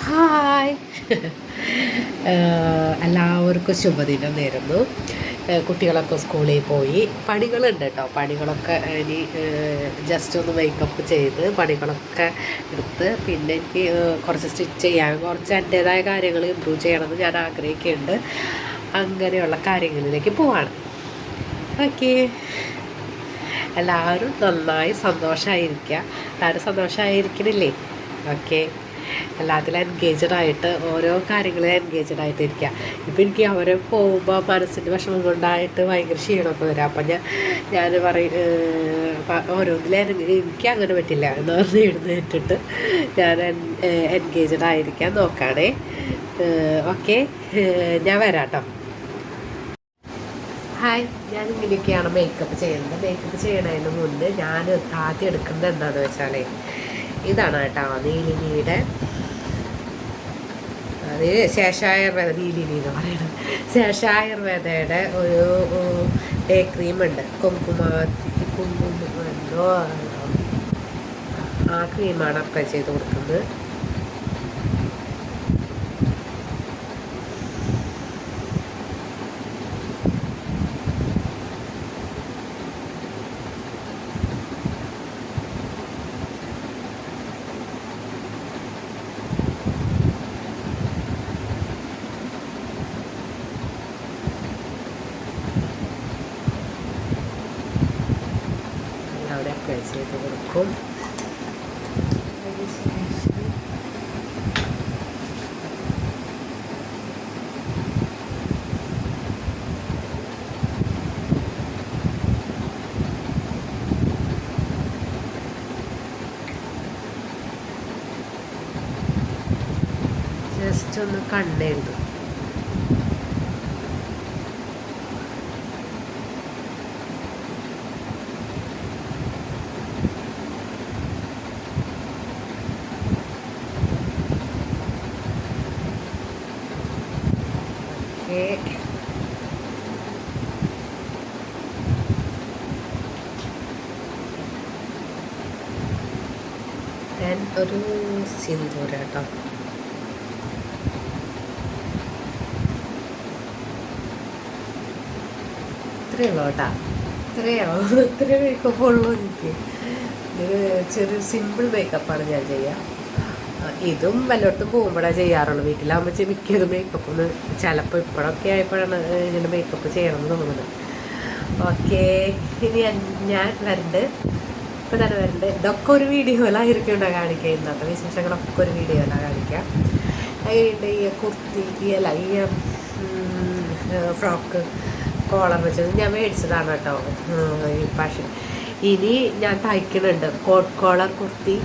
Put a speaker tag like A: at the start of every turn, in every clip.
A: Hi. എല്ലാവർക്കും ശുഭദിനം നേരുന്നു. കുട്ടികളൊക്കെ സ്കൂളിൽ പോയി. പണികളുണ്ട് കേട്ടോ. പണികളൊക്കെ ഇനി ജസ്റ്റ് ഒന്ന് മേക്കപ്പ് ചെയ്ത് പണികളൊക്കെ എടുത്ത് പിന്നെ എനിക്ക് കുറച്ച് സ്റ്റിച്ച് ചെയ്യാൻ കുറച്ച് എൻ്റേതായ കാര്യങ്ങൾ ഇമ്പ്രൂവ് ചെയ്യണമെന്ന് ഞാൻ ആഗ്രഹിക്കുന്നുണ്ട്. അങ്ങനെയുള്ള കാര്യങ്ങളിലേക്ക് പോവാണ്. ഓക്കേ, എല്ലാവരും നന്നായി സന്തോഷമായിരിക്കുക. എല്ലാവരും സന്തോഷമായിരിക്കണില്ലേ? ഓക്കെ, എല്ലാത്തിലും എൻഗേജഡായിട്ട് ഓരോ കാര്യങ്ങളും എൻഗേജഡായിട്ട് ഇരിക്കുക. ഇപ്പം എനിക്ക് അവരെ പോകുമ്പോൾ മനസ്സിൻ്റെ വിഷമം കൊണ്ടായിട്ട് ഭയങ്കര ക്ഷീണമൊക്കെ വരാം. അപ്പം ഞാൻ പറയും ഓരോന്നിലും എനിക്ക് അങ്ങനെ പറ്റില്ല എന്ന് പറഞ്ഞ് എഴുന്നേറ്റിട്ട് ഞാൻ എൻഗേജഡായിരിക്കാൻ നോക്കുകയാണേ. ഓക്കെ, ഞാൻ വരാം കേട്ടോ. ഹായ്, ഞാൻ ഇങ്ങനെയൊക്കെയാണ് മേക്കപ്പ് ചെയ്യുന്നത്. മേക്കപ്പ് ചെയ്യണതിന് മുന്നേ ഞാൻ ആദ്യം എടുക്കുന്നത് എന്താണെന്ന് വെച്ചാൽ ഇതാണ് കേട്ടോ, നീലിനിയുടെ അത് ശേഷായുർവേദ, നീലിനി എന്ന് പറയുന്നത് ശേഷായുർവേദയുടെ ഒരു ഡേ ക്രീമുണ്ട്, കുങ്കുമോ ആ ക്രീമാണ് അപ്ലൈ ചെയ്ത് കൊടുക്കുന്നത്. അവിടെ അപ്ലൈ ചെയ്ത് കൊടുക്കും. ജസ്റ്റ് ഒന്ന് കണ്ണെഴുതും. ഒരു സിന്ദൂര കേട്ടോ. ഇത്രയുള്ളൂ കേട്ടോ, ഇത്രയേ മേക്കപ്പ് ഉള്ളൂ എനിക്ക്. ഇത് ചെറിയൊരു സിമ്പിൾ മേക്കപ്പാണ് ഞാൻ ചെയ്യുക. ഇതും വല്ലയിടത്തും പോകുമ്പോഴാണ് ചെയ്യാറുള്ളൂ. വീട്ടിലാകുമ്പോൾ മിക്കതും മേക്കപ്പൊന്ന് ചിലപ്പോൾ ഇപ്പോഴൊക്കെ ആയപ്പോഴാണ് ഇങ്ങനെ മേക്കപ്പ് ചെയ്യണമെന്ന് തോന്നുന്നത്. ഓക്കെ, ഇനി ഞാൻ വരണ്ട്, ഇപ്പം തന്നെ വരണ്ട്. ഇതൊക്കെ ഒരു വീഡിയോയിലായിരിക്കും ഉണ്ടാ കാണിക്കുക. ഇന്നത്തെ വിശേഷങ്ങളൊക്കെ ഒരു വീഡിയോയിലാണ് കാണിക്കുക. അതിൻ്റെ ഈ കുർത്തി അല്ല ഈ ഫ്രോക്ക് കോളർ വെച്ചത് ഞാൻ മേടിച്ചതാണ് കേട്ടോ, ഈ പാഷൻ. ഇനി ഞാൻ തയ്ക്കുന്നുണ്ട് കോട്ട് കോളർ കുർത്തി.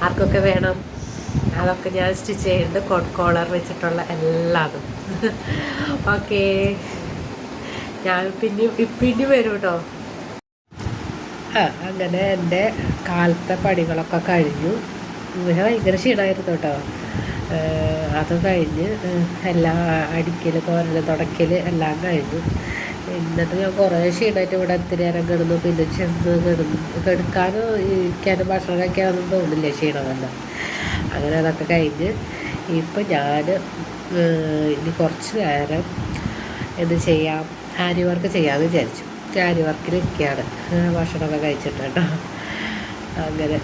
A: ആർക്കൊക്കെ വേണം അതൊക്കെ ഞാൻ സ്റ്റിച്ച് ചെയ്യുന്നുണ്ട്, കോട്ട് കോളർ വെച്ചിട്ടുള്ള എല്ലാതും. ഓക്കെ, ഞാൻ പിന്നെ വരും കേട്ടോ. അങ്ങനെ എൻ്റെ കാലത്തെ പണികളൊക്കെ കഴിഞ്ഞു. ഇങ്ങനെ ഭയങ്കര ക്ഷീണമായിരുന്നു കേട്ടോ. അത് കഴിഞ്ഞ് എല്ലാം അടിക്കൽ, തോരൽ, തുടയ്ക്കൽ എല്ലാം കഴിഞ്ഞു. എന്നിട്ട് ഞാൻ കുറേ ക്ഷീണമായിട്ട് ഇവിടെ ഒത്തിരി നേരം കിടന്നു. പിന്നെ ചെന്ന് കിടക്കാനും ഇരിക്കാനും ഭക്ഷണം കഴിക്കാനൊന്നും തോന്നില്ല, ക്ഷീണം വന്ന. അങ്ങനെ അതൊക്കെ കഴിഞ്ഞ് ഇപ്പം ഞാൻ ഇനി കുറച്ച് നേരം എന്ത് ചെയ്യാം, ആരി വർക്ക് ചെയ്യാമെന്ന് വിചാരിച്ചു. ആരി വർക്കിൽ ഇരിക്കുകയാണ് ഭക്ഷണമൊക്കെ കഴിച്ചിട്ട് കേട്ടോ. അങ്ങനെ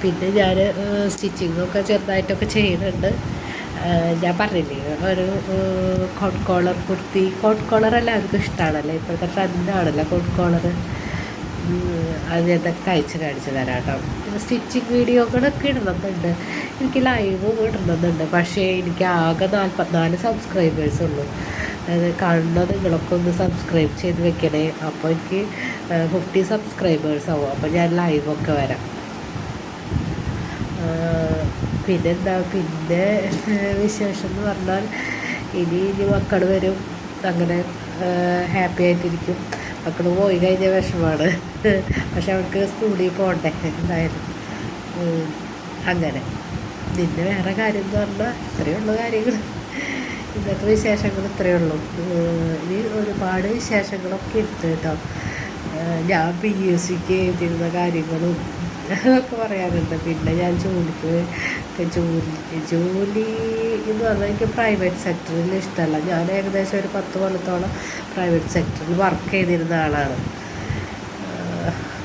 A: പിന്നെ ഞാൻ സ്റ്റിച്ചിങ്ങൊക്കെ ചെറുതായിട്ടൊക്കെ ചെയ്യുന്നുണ്ട്. ഞാൻ പറഞ്ഞില്ലേ ഒരു coat collar kurti. Coat collar എല്ലാവർക്കും ഇഷ്ടമാണല്ലോ, ഇപ്പോഴത്തെ ട്രെൻഡാണല്ലോ കോട്ട് കോളർ. അത് ഇതൊക്കെ തയ്ച്ച് കാണിച്ചു തരാം കേട്ടോ. പിന്നെ സ്റ്റിച്ചിങ് വീഡിയോകളൊക്കെ ഇടണമെന്നുണ്ട്, എനിക്ക് ലൈവും ഇടണമെന്നുണ്ട്. പക്ഷേ എനിക്ക് ആകെ 44 സബ്സ്ക്രൈബേഴ്സ് ഉള്ളൂ. അത് കാണുന്നത് നിങ്ങളൊക്കെ ഒന്ന് സബ്സ്ക്രൈബ് ചെയ്ത് വെക്കണേ. അപ്പോൾ എനിക്ക് 50 സബ്സ്ക്രൈബേഴ്സ് ആവും. അപ്പോൾ ഞാൻ ലൈവൊക്കെ വരാം. പിന്നെന്താ, പിന്നെ വിശേഷം എന്ന് പറഞ്ഞാൽ ഇനി മക്കൾ വരും, അങ്ങനെ ഹാപ്പി ആയിട്ടിരിക്കും. മക്കൾ പോയി കഴിഞ്ഞ വിഷമമാണ്, പക്ഷെ അവർക്ക് സ്കൂളിൽ പോകണ്ടേ എന്തായാലും. അങ്ങനെ പിന്നെ വേറെ കാര്യം എന്ന് പറഞ്ഞാൽ ഇത്രയുള്ള കാര്യങ്ങൾ, ഇന്നത്തെ വിശേഷങ്ങൾ ഇത്രയേ ഉള്ളൂ. ഇനി ഒരുപാട് വിശേഷങ്ങളൊക്കെ ഉണ്ട് കേട്ടോ. ഞാൻ PSCക്ക് എഴുതിയിരുന്ന കാര്യങ്ങളും അതൊക്കെ പറയാനുണ്ട്. പിന്നെ ഞാൻ ജോലിക്ക് ജോലി എന്ന് പറഞ്ഞാൽ എനിക്ക് പ്രൈവറ്റ് സെക്ടറിൽ ഇഷ്ടമല്ല. ഞാൻ ഏകദേശം ഒരു 10 കൊല്ലത്തോളം പ്രൈവറ്റ് സെക്ടറിൽ വർക്ക് ചെയ്തിരുന്ന ആളാണ്.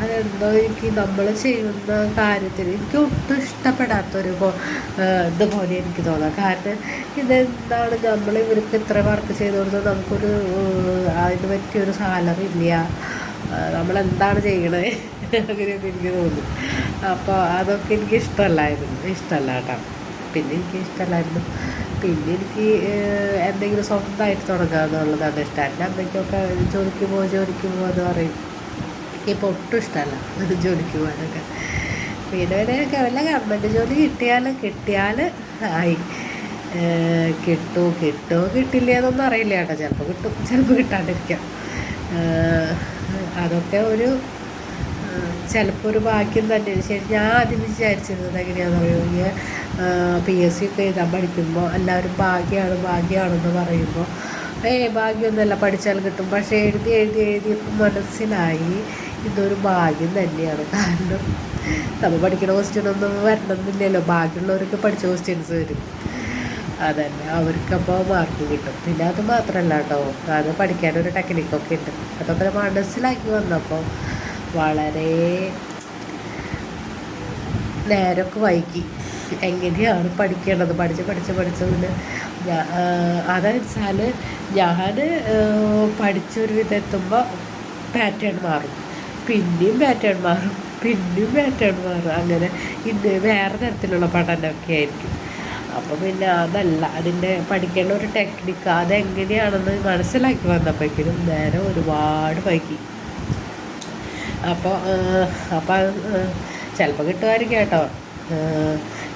A: അതെന്തോ എനിക്ക് നമ്മൾ ചെയ്യുന്ന കാര്യത്തിൽ എനിക്ക് ഒട്ടും ഇഷ്ടപ്പെടാത്തൊരു ഇതുപോലെ എനിക്ക് തോന്നാം. കാരണം ഇതെന്താണ്, നമ്മൾ ഇവർക്ക് ഇത്ര വർക്ക് ചെയ്ത് കൊടുത്താൽ നമുക്കൊരു അതിന് പറ്റിയൊരു സാലറി ഇല്ല, നമ്മളെന്താണ് ചെയ്യണത് അങ്ങനെയൊക്കെ എനിക്ക് തോന്നും. അപ്പോൾ അതൊക്കെ എനിക്ക് ഇഷ്ടമല്ല കേട്ടോ. പിന്നെ എനിക്ക് ഇഷ്ടമല്ലായിരുന്നു. പിന്നെ എനിക്ക് എന്തെങ്കിലും സ്വന്തമായിട്ട് തുടങ്ങുക എന്നുള്ളതാണ് ഇഷ്ടം. എൻ്റെ അമ്മയ്ക്കൊക്കെ ജോലിക്ക് പോകുമെന്ന് പറയും. എനിക്കിപ്പോൾ ഒട്ടും ഇഷ്ടമല്ല ജോലിക്ക് പോകാനൊക്കെ. പിന്നെ വല്ല ഗവൺമെൻറ് ജോലി കിട്ടിയാൽ ആയി. കിട്ടില്ല എന്നൊന്നും അറിയില്ല കേട്ടോ. ചിലപ്പോൾ കിട്ടും, ചിലപ്പോൾ കിട്ടാണ്ടിരിക്കാം. അതൊക്കെ ചിലപ്പോൾ ഒരു ഭാഗ്യം തന്നെയാണ്. ശരി, ഞാൻ ആദ്യം വിചാരിച്ചിരുന്നത് എങ്ങനെയാണെന്ന് പറയുമ്പോൾ PSC ഒക്കെ എഴുതാൻ പഠിക്കുമ്പോൾ എല്ലാവരും ഭാഗ്യമാണെന്ന് പറയുമ്പോൾ ഭാഗ്യമൊന്നുമല്ല, പഠിച്ചാൽ കിട്ടും. പക്ഷേ എഴുതിയപ്പോൾ മനസ്സിലായി ഇതൊരു ഭാഗ്യം തന്നെയാണ്. കാരണം നമ്മൾ പഠിക്കുന്ന ക്വസ്റ്റ്യനൊന്നും വരണമെന്നില്ലല്ലോ. ഭാഗ്യമുള്ളവർക്ക് പഠിച്ച ക്വസ്റ്റ്യൻസ് വരും. അതന്നെ അവർക്കപ്പോൾ മാർക്ക് കിട്ടും. പിന്നെ അത് മാത്രമല്ല കേട്ടോ, അത് പഠിക്കാനൊരു ടെക്നിക്കൊക്കെ ഉണ്ട്. അതൊക്കെ മനസ്സിലാക്കി വന്നപ്പോൾ വളരെ നേരമൊക്കെ വൈകി. എങ്ങനെയാണ് പഠിക്കേണ്ടത് പഠിച്ചതിന് അതെന്നുവെച്ചാൽ ഞാൻ പഠിച്ചൊരു വിധം എത്തുമ്പോൾ പാറ്റേൺ മാറും, പിന്നെയും പാറ്റേൺ മാറും. അങ്ങനെ ഇത് വേറെ തരത്തിലുള്ള പഠനമൊക്കെ ആയിരിക്കും. അപ്പോൾ പിന്നെ അതല്ല, അതിൻ്റെ പഠിക്കേണ്ട ഒരു ടെക്നിക്ക് അതെങ്ങനെയാണെന്ന് മനസ്സിലാക്കി വന്നപ്പോഴേക്കും നേരം ഒരുപാട് വൈകി. അപ്പോൾ ചിലപ്പോൾ കിട്ടുമായിരിക്കും കേട്ടോ.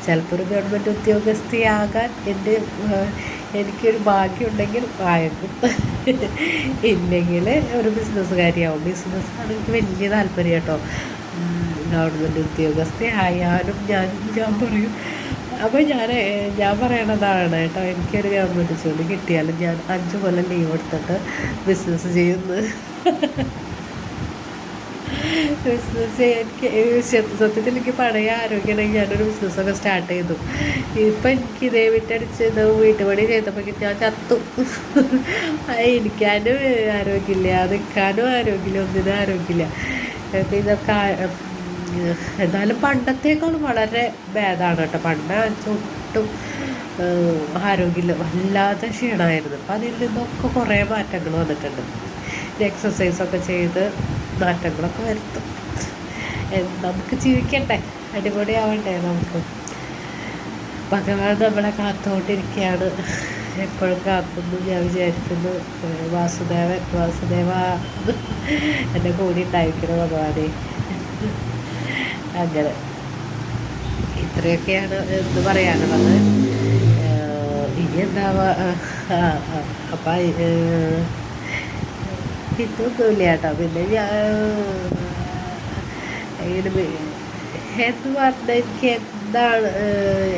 A: ചിലപ്പോൾ ഒരു ഗവൺമെൻറ് ഉദ്യോഗസ്ഥയാകാൻ എനിക്കൊരു ഭാഗ്യമുണ്ടെങ്കിൽ ആയേക്കും. ഇല്ലെങ്കിൽ ഒരു ബിസിനസ്സുകാരിയാവും. ബിസിനസ്സാണ് എനിക്ക് വലിയ താല്പര്യം കേട്ടോ. ഗവൺമെൻറ് ഉദ്യോഗസ്ഥ ആയാലും ഞാൻ പറയും. അപ്പോൾ ഞാൻ പറയണതാണ് കേട്ടോ, എനിക്കൊരു ഗവൺമെൻറ് ജോലി കിട്ടിയാലും ഞാൻ 5 കൊല്ലം ലീവ് എടുത്തിട്ട് ബിസിനസ് ചെയ്യുന്നത്. ബിസിനസ് എനിക്ക് സത്യത്തിൽ എനിക്ക് പഴയ ആരോഗ്യമാണെങ്കിൽ ഞാനൊരു ബിസിനസ്സൊക്കെ സ്റ്റാർട്ട് ചെയ്തു. ഇപ്പം എനിക്ക് ഇതേ വിട്ടടിച്ച് വീട്ടുപണി ചെയ്തപ്പോൾ ഞാൻ ചത്തു. ഇരിക്കാനും ആരോഗ്യമില്ല, നിൽക്കാനും ആരോഗ്യമില്ല, ഒന്നിനും ആരോഗ്യമില്ല. ഇതൊക്കെ എന്നാലും പണ്ടത്തേക്കാളും വളരെ ഭേദമാണ് കേട്ടോ. പണ്ട് ഒട്ടും ആരോഗ്യമില്ല, വല്ലാതെ ക്ഷീണമായിരുന്നു. അപ്പം അതിൽ നിന്നൊക്കെ കുറേ മാറ്റങ്ങൾ വന്നിട്ടുണ്ട്. എക്സസൈസൊക്കെ ചെയ്ത് മാറ്റങ്ങളൊക്കെ വരുത്തും. നമുക്ക് ജീവിക്കണ്ടേ, അടിപൊളിയാവണ്ടേ നമുക്ക്. ഭഗവാൻ നമ്മളെ കാത്തുകൊണ്ടിരിക്കുകയാണ്, എപ്പോഴും കാക്കുന്നു. ഞാൻ വിചാരിക്കുന്നു വാസുദേവ എൻ്റെ കൂടി ഉണ്ടായിരിക്കണം ഭഗവാനെ. അങ്ങനെ ഇത്രയൊക്കെയാണ് എന്ന് പറയാനുള്ളത്. ഇനി എന്താവാ. അപ്പം ഇതൊന്നുമില്ല കേട്ടോ. പിന്നെ ഞാൻ എന്ന് പറഞ്ഞാൽ എനിക്ക്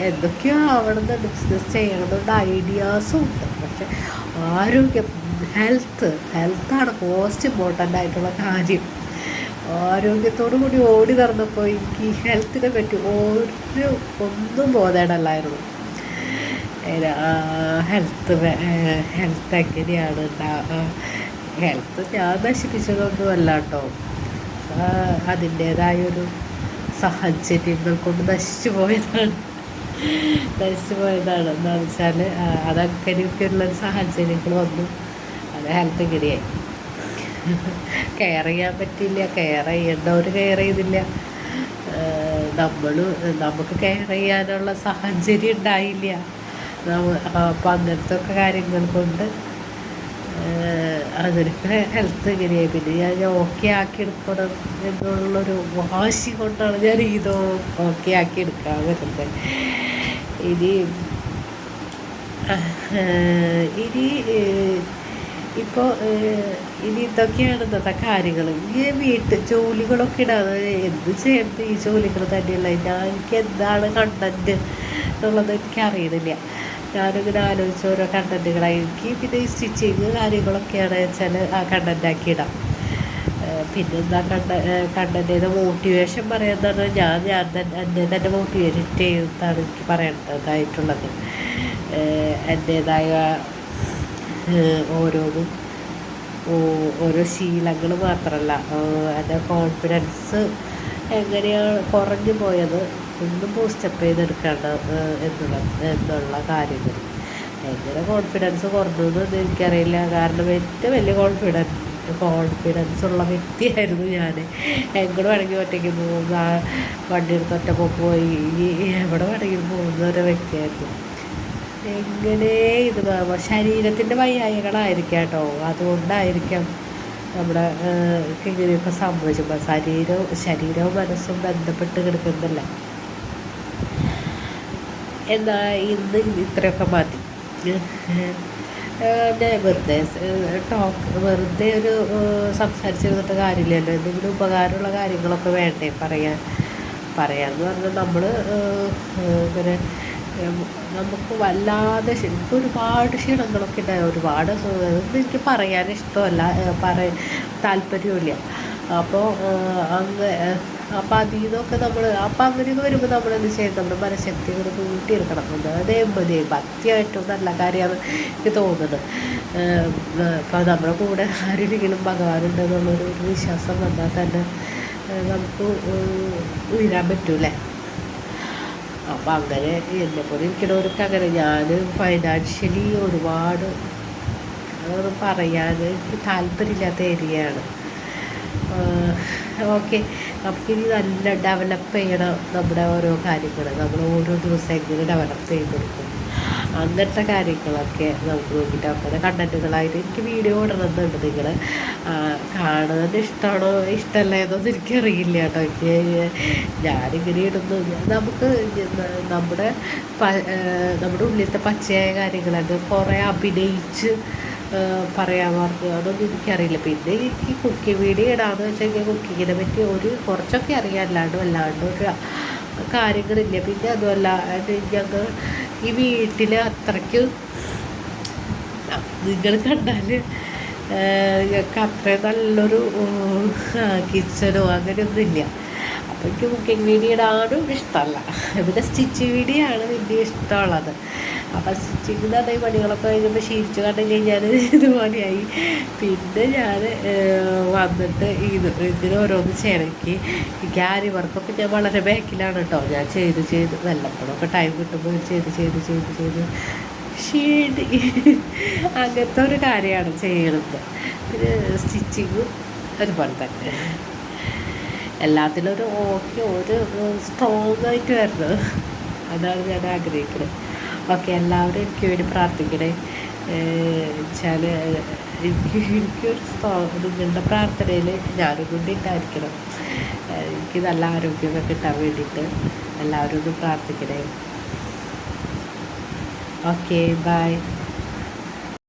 A: എന്തൊക്കെയോ ആവണമെന്നുണ്ട്, ബിസിനസ് ചെയ്യണമെന്നുണ്ട്, ഐഡിയാസും ഉണ്ട്. പക്ഷെ ആരോഗ്യം, ഹെൽത്താണ് മോസ്റ്റ് ഇമ്പോർട്ടൻ്റ് ആയിട്ടുള്ള കാര്യം. ആരോഗ്യത്തോടു കൂടി ഓടി നടന്നപ്പോൾ എനിക്ക് ഹെൽത്തിനെ പറ്റി ഒന്നും ബോധേടല്ലായിരുന്നു. ഹെൽത്ത് എങ്ങനെയാണ് ഹെൽത്ത് ഞാൻ നശിപ്പിച്ചതൊന്നുമല്ല കേട്ടോ. അതിൻ്റേതായൊരു സാഹചര്യങ്ങൾ കൊണ്ട് നശിച്ചു പോയതാണ്. എന്താണെന്ന് വെച്ചാൽ അതങ്ങനെയൊക്കെയുള്ളൊരു സാഹചര്യങ്ങൾ വന്നു. അത് ഹെൽത്ത് എങ്ങനെയായി കെയർ ചെയ്യാൻ പറ്റില്ല, കെയർ ചെയ്യേണ്ടവർ കെയർ ചെയ്തില്ല. നമുക്ക് കെയർ ചെയ്യാനുള്ള സാഹചര്യം ഉണ്ടായില്ല. അപ്പം അങ്ങനത്തെ ഒക്കെ കാര്യങ്ങൾ കൊണ്ട് അതിനൊക്കെ ഹെൽത്ത് എങ്ങനെയായി. പിന്നെ ഞാൻ ഓക്കെ ആക്കിയെടുക്കണം എന്നുള്ളൊരു വാശി കൊണ്ടാണ് ഞാൻ ഇത് ഓക്കെ ആക്കിയെടുക്കാൻ വരുന്നത്. ഇനി ഇപ്പോൾ ഇതൊക്കെയാണ് ഇന്നത്തെ കാര്യങ്ങൾ. ഈ ജോലികളൊക്കെ ഇടാതെ എന്ത് ചെയ്യുന്നത്, ഈ ജോലികൾ തന്നെയല്ല. എനിക്ക് എന്താണ് കണ്ടൻറ്റ് എന്നുള്ളത് എനിക്കറിയുന്നില്ല. ഞാനിങ്ങനെ ആലോചിച്ച ഓരോ കണ്ടൻറ്റുകളായി എനിക്ക്. പിന്നെ ഈ സ്റ്റിച്ചിങ് കാര്യങ്ങളൊക്കെയാണ് വെച്ചാൽ ആ കണ്ടൻറ്റാക്കി ഇടാം. പിന്നെന്താ കണ്ടൻറ്റേത് മോട്ടിവേഷൻ പറയുന്നത് ഞാൻ തന്നെ എന്നെ തന്നെ മോട്ടിവേറ്റ് ചെയ്യുന്നതാണ് എനിക്ക് പറയേണ്ടതായിട്ടുള്ളത്. എൻ്റേതായ ഓരോന്നും ഓരോ ശീലങ്ങൾ മാത്രമല്ല, എൻ്റെ കോൺഫിഡൻസ് എങ്ങനെയാണ് കുറഞ്ഞു പോയത് ഒന്നും ബൂസ്റ്റപ്പ് ചെയ്തെടുക്കേണ്ട എന്നുള്ള കാര്യങ്ങൾ. എങ്ങനെ കോൺഫിഡൻസ് കുറഞ്ഞു എന്ന് എനിക്കറിയില്ല. കാരണം ഏറ്റവും വലിയ കോൺഫിഡൻസ് ഉള്ള വ്യക്തിയായിരുന്നു ഞാൻ. എങ്ങോട്ട് വേണമെങ്കിൽ ഒറ്റയ്ക്ക് പോകുന്ന, വണ്ടി എടുത്ത് ഒറ്റ പോയി എവിടെ വേണമെങ്കിലും പോകുന്ന ഒരു വ്യക്തിയായിരുന്നു. എങ്ങനെ ഇത് ശരീരത്തിൻ്റെ വയ്യായ്കളായിരിക്കാം കേട്ടോ, അതുകൊണ്ടായിരിക്കാം നമ്മുടെ ഇങ്ങനെയൊക്കെ സംഭവിച്ചപ്പോൾ. ശരീരവും മനസ്സും ബന്ധപ്പെട്ട് കിടക്കുന്നില്ല. എന്നാൽ ഇന്ന് ഇത്രയൊക്കെ മതി. വെറുതെ ഒരു സംസാരിച്ചിരുന്നിട്ട് കാര്യമില്ലല്ലോ. എന്തെങ്കിലും ഉപകാരമുള്ള കാര്യങ്ങളൊക്കെ വേണ്ടേ പറയാമെന്ന് പറഞ്ഞാൽ നമ്മൾ ഇങ്ങനെ നമുക്ക് വല്ലാതെ എനിക്ക് ഒരുപാട് ക്ഷീണങ്ങളൊക്കെ ഉണ്ടായി. ഒരുപാട് അതൊന്നും എനിക്ക് പറയാൻ ഇഷ്ടമല്ല, താല്പര്യമില്ല. അപ്പോൾ അതിൽ നിന്നൊക്കെ അങ്ങനെയൊക്കെ വരുമ്പോൾ നമ്മൾ എന്ത് ചെയ്യണം, നമ്മുടെ മനഃശക്തികൾ കൂട്ടിയെടുക്കണം. അതായത് ഭക്തിയായിട്ടും നല്ല കാര്യമാണ് എനിക്ക് തോന്നുന്നത്. ഇപ്പോൾ നമ്മുടെ കൂടെ ആരെങ്കിലും ഭഗവാനുണ്ടെന്നുള്ളൊരു വിശ്വാസം വന്നാൽ തന്നെ നമുക്ക് ഉയരാൻ പറ്റൂലേ. അപ്പം അങ്ങനെ എന്നെപ്പോലെ ഇരിക്കണവർക്ക് അങ്ങനെ. ഞാൻ ഫൈനാൻഷ്യലി ഒരുപാട് പറയാൻ എനിക്ക് താല്പര്യമില്ലാത്ത ഏരിയയാണ്. ഓക്കെ, നമുക്കിനി നല്ല ഡെവലപ്പ് ചെയ്യണം നമ്മുടെ ഓരോ കാര്യങ്ങൾ. നമ്മൾ ഓരോ ദിവസം എങ്ങനെ ഡെവലപ്പ് ചെയ്തെടുക്കും അങ്ങനത്തെ കാര്യങ്ങളൊക്കെ നമുക്ക് നോക്കിയിട്ട് അങ്ങനെ കണ്ടൻറ്റുകളായിട്ട് എനിക്ക് വീഡിയോ ഇടണമെന്നുണ്ട്. നിങ്ങൾ കാണുന്നത് ഇഷ്ടമാണോ ഇഷ്ടമല്ല എന്നൊന്നും എനിക്കറിയില്ല കേട്ടോ. ഞാനിങ്ങനെ ഇടുന്നു. നമുക്ക് നമ്മുടെ ഉള്ളിലത്തെ പച്ചയായ കാര്യങ്ങളൊക്കെ കുറേ അഭിനയിച്ച് പറയാൻ പറഞ്ഞു അതൊന്നും എനിക്കറിയില്ല. പിന്നെ എനിക്ക് കുക്കിംഗ് വീഡിയോ ഇടാമെന്ന് വെച്ചാൽ എനിക്ക് കുക്കിങ്ങിനെ പറ്റി കുറച്ചൊക്കെ അറിയാം, അല്ലാണ്ട് ഒരു കാര്യങ്ങളില്ല. പിന്നെ അതുമല്ല ഞങ്ങൾ ഈ വീട്ടിൽ അത്രയ്ക്ക് നിങ്ങൾ കണ്ടാൽ ഞങ്ങൾക്ക് അത്രയും നല്ലൊരു കിച്ചണോ അങ്ങനെയൊന്നും ഇല്ല. അപ്പോൾ എനിക്ക് കുക്കിംഗ് വീഡിയോ ഇടാനും ഇഷ്ടമല്ല. പിന്നെ സ്റ്റിച്ചിങ് വീഡിയോ ആണ് വലിയ ഇഷ്ടമുള്ളത്. അപ്പം സ്റ്റിച്ചിങ്ങിൻ്റെ അതേ പണികളൊക്കെ കഴിഞ്ഞപ്പോൾ ശീലിച്ച് കണ്ടു കഴിഞ്ഞാൽ ഇതുപോലെയായി. പിന്നെ ഞാൻ വന്നിട്ട് ഇതിന് ഓരോന്ന് ചെയ്യണം. എനിക്ക് ആരി വർക്കൊക്കെ ഞാൻ വളരെ ബാക്കിലാണ് കേട്ടോ. ഞാൻ ചെയ്ത് വല്ലപ്പോഴൊക്കെ ടൈം കിട്ടുമ്പോൾ ചെയ്ത് ക്ഷീണി അങ്ങനത്തെ ഒരു കാര്യമാണ് ചെയ്യണത്. പിന്നെ സ്റ്റിച്ചിങ്ങും അതുപോലെ തന്നെ എല്ലാത്തിലും ഒരു സ്ട്രോങ് ആയിട്ട് വരുന്നത്, അതാണ് ഞാൻ ആഗ്രഹിക്കുന്നത്. ഓക്കെ, എല്ലാവരും എനിക്ക് വേണ്ടി പ്രാർത്ഥിക്കണേ. വെച്ചാൽ എനിക്കൊരു നിങ്ങളുടെ പ്രാർത്ഥനയിൽ ഞാനും കൂടി ഉണ്ടായിരിക്കണം. എനിക്ക് നല്ല ആരോഗ്യമൊക്കെ കിട്ടാൻ വേണ്ടിയിട്ട് എല്ലാവരും ഒന്ന് പ്രാർത്ഥിക്കണേ. Okay, by.